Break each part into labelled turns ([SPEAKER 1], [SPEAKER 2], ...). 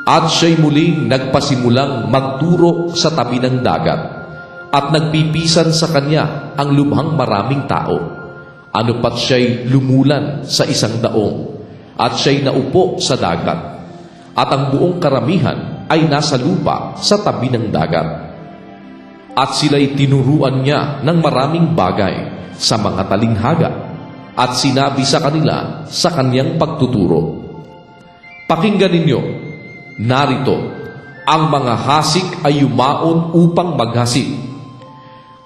[SPEAKER 1] At siya'y muling nagpasimulang magturo sa tabi ng dagat, at nagpipisan sa kanya ang lubhang maraming tao. Ano pat siya'y lumulan sa isang daong, at siya'y naupo sa dagat, at ang buong karamihan ay nasa lupa sa tabi ng dagat. At sila'y tinuruan niya ng maraming bagay sa mga talinghaga, at sinabi sa kanila sa kanyang pagtuturo, "Pakinggan ninyo, narito, ang mga hasik ay yumaon upang maghasik."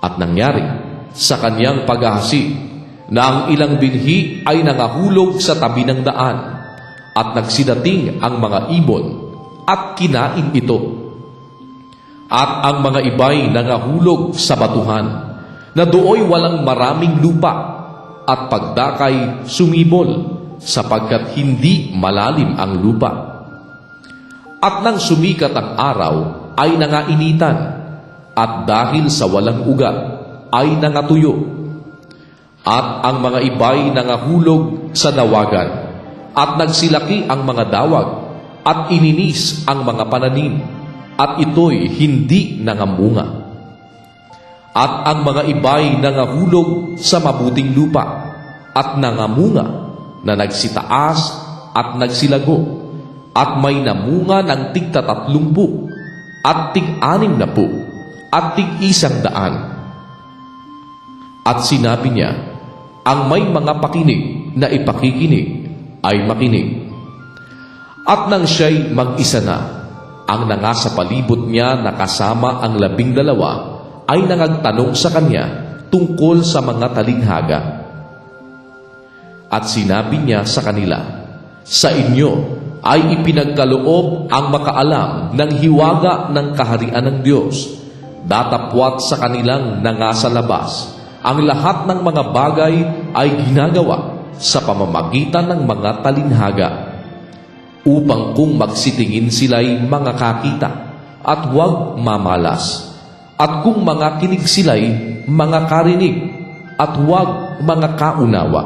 [SPEAKER 1] At nangyari sa kanyang paghahasik na ang ilang binhi ay nangahulog sa tabi ng daan, at nagsidating ang mga ibon at kinain ito. At ang mga iba'y nangahulog sa batuhan, na dooy walang maraming lupa, at pagdakay sumibol, sapagkat hindi malalim ang lupa. At nang sumikat ang araw, ay nangainitan, at dahil sa walang ugat, ay nangatuyo. At ang mga iba'y nangahulog sa dawagan, at nagsilaki ang mga dawag, at ininis ang mga pananim, at ito'y hindi nangamunga. At ang mga iba'y nangahulog sa mabuting lupa, at nangamunga, na nagsitaas at nagsilago, at may namunga ng tig-30, at tig-60, at tig-100. At sinabi niya, ang may mga pakinig na ipakikinig ay makinig. At nang siya'y mag-isa na, ang nangasa palibot niya na kasama ang 12 ay nangagtanong sa kanya tungkol sa mga talinghaga. At sinabi niya sa kanila, "Sa inyo ay ipinagkaloob ang makaalam ng hiwaga ng kaharian ng Diyos. Datapwat sa kanilang nangasa labas, ang lahat ng mga bagay ay ginagawa sa pamamagitan ng mga talinghaga, upang kung magsitingin sila'y mga kakita at huwag mamalas, at kung mga kinig sila'y mga karinig at huwag mga kaunawa,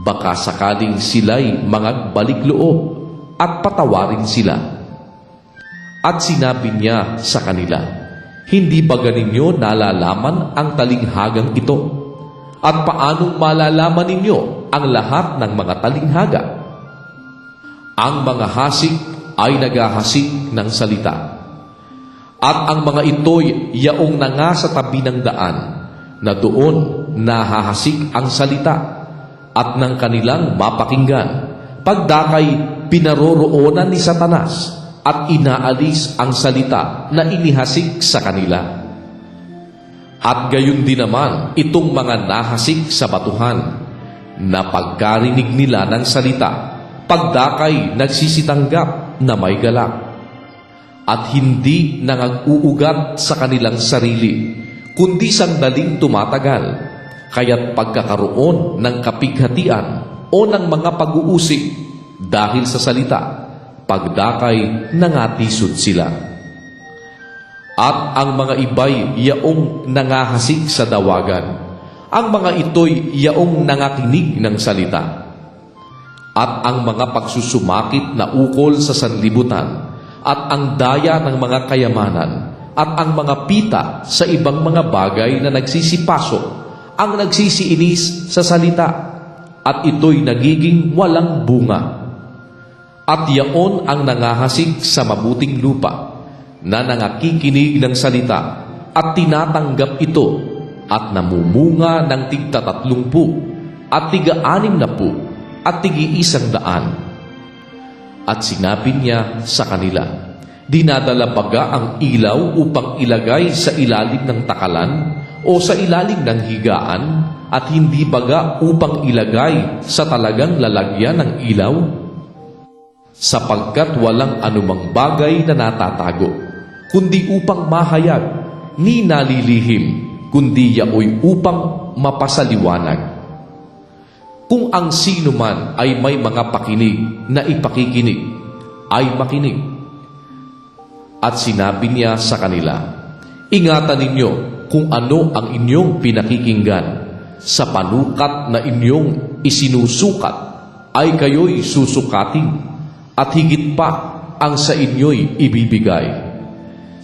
[SPEAKER 1] baka sakaling sila'y mga balikloob at patawarin sila." At sinabi niya sa kanila, "Hindi ba ganinyo nalalaman ang talinghagang ito? At paanong malalaman ninyo ang lahat ng mga talinghaga? Ang mga hasik ay naghahasik ng salita, at ang mga ito'y yaong nangasa tabi ng daan, na doon nahahasik ang salita, at ng kanilang mapakinggan, pagdakay pinaroroonan ni Satanas, at inaalis ang salita na inihasik sa kanila. At gayon din naman itong mga nahasik sa batuhan, na pagkarinig nila ng salita, pagdakay nagsisitanggap na may galak, at hindi nangag-uugat sa kanilang sarili, kundi sandaling tumatagal, kaya't pagkakaroon ng kapighatian o ng mga pag-uusig dahil sa salita, pagdakay nangatisod sila. At ang mga iba'y yaong nangahasik sa dawagan, ang mga ito'y yaong nangakinig ng salita. At ang mga pagsusumakit na ukol sa sanlibutan, at ang daya ng mga kayamanan, at ang mga pita sa ibang mga bagay na nagsisipasok, ang nagsisiinis sa salita, at ito'y nagiging walang bunga. At yaon ang nangahasik sa mabuting lupa, na nangakikinig ng salita, at tinatanggap ito, at namumunga ng tig-30, at tig-60, at tig-100. At sinabi niya sa kanila, "Dinadala baga ang ilaw upang ilagay sa ilalim ng takalan o sa ilalim ng higaan, at hindi baga upang ilagay sa talagang lalagyan ng ilaw? Sapagkat walang anumang bagay na natatago, kundi upang mahayag, ni nalilihim, kundi yaoy upang mapasaliwanag. Kung ang sino man ay may mga pakinig na ipakikinig, ay makinig." At sinabi niya sa kanila, "Ingatan ninyo kung ano ang inyong pinakikinggan. Sa panukat na inyong isinusukat, ay kayo'y susukatin, at higit pa, ang sa inyo'y ibibigay,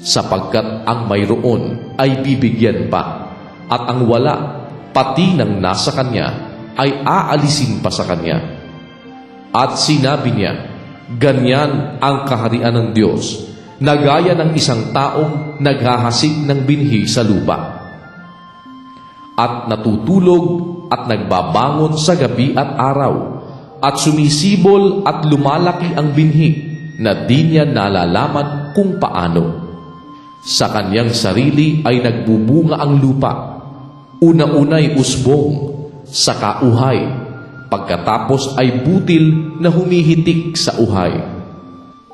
[SPEAKER 1] sapagkat ang mayroon ay bibigyan pa, at ang wala, pati ng nasa kanya, ay aalisin pa sa kanya. At sinabi niya, ganyan ang kaharian ng Diyos, na gaya ng isang taong naghahasik ng binhi sa lupa, at natutulog at nagbabangon sa gabi at araw, at sumisibol at lumalaki ang binhi na di niya nalalaman kung paano. Sa kanyang sarili ay nagbubunga ang lupa, una-unay usbong, saka uhay, pagkatapos ay butil na humihitik sa uhay.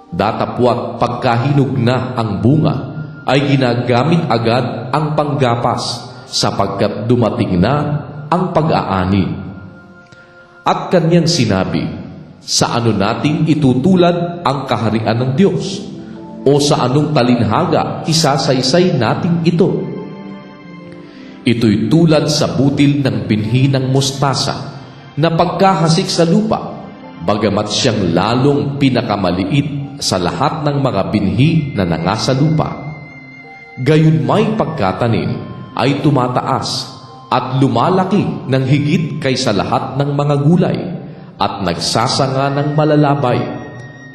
[SPEAKER 1] Datapwat pagkahinog na ang bunga, ay ginagamit agad ang panggapas, sapagkat dumating na ang pag-aani. At kanyang sinabi, sa ano nating itutulad ang kaharian ng Diyos? O sa anong talinhaga isasaysay nating ito? Ito'y tulad sa butil ng binhi ng mustasa, na pagkahasik sa lupa, bagamat siyang lalong pinakamaliit sa lahat ng mga binhi na nangasa lupa. Gayon may pagkatanim ay tumataas at lumalaki ng higit kaysa lahat ng mga gulay, at nagsasanga ng malalabay.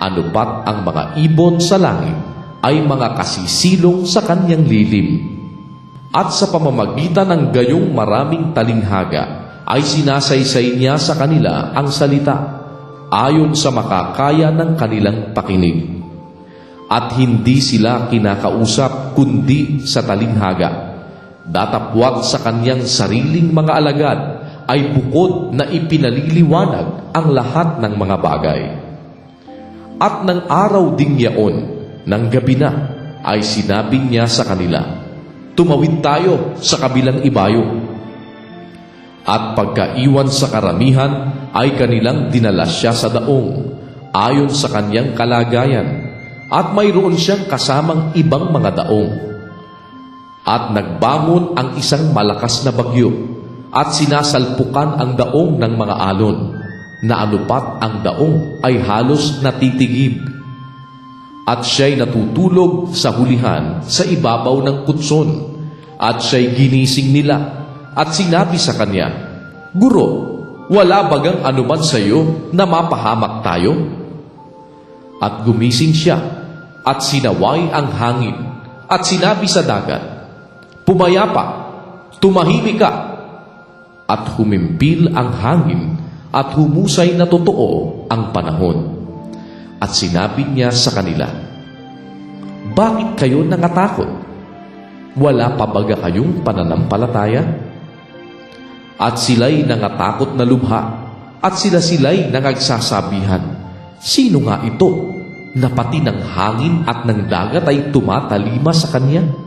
[SPEAKER 1] Ano pat ang mga ibon sa langit ay mga kasisilong sa kanyang lilim. At sa pamamagitan ng gayong maraming talinghaga ay sinasaysay niya sa kanila ang salita, ayon sa makakaya ng kanilang pakinig. At hindi sila kinakausap kundi sa talinghaga. Datapwat sa kanyang sariling mga alagad ay bukod na ipinaliliwanag ang lahat ng mga bagay. At ng araw ding yaon, ng gabi na, ay sinabi niya sa kanila, tumawid tayo sa kabilang ibayo. At pagkaiwan sa karamihan, ay kanilang dinala siya sa daong, ayon sa kanyang kalagayan, at mayroon siyang kasamang ibang mga daong. At nagbangon ang isang malakas na bagyo, at sinasalpukan ang daong ng mga alon, na anupat ang daong ay halos natitigib. At siya'y natutulog sa hulihan sa ibabaw ng kutson, at siya'y ginising nila, at sinabi sa kanya, Guro, wala bagang anuman sa iyo na mapahamak tayo? At gumising siya, at sinaway ang hangin, at sinabi sa dagat, Pumayapa, tumahimik ka. At humimpil ang hangin, at humusay na totoo ang panahon. At sinabi niya sa kanila, Bakit kayo nangatakot? Wala pa baga kayong pananampalataya? At sila'y nangatakot na lubha, at sila'y nangagsasabihan, Sino nga ito, na pati ng hangin at ng dagat ay tumatalima sa kanya?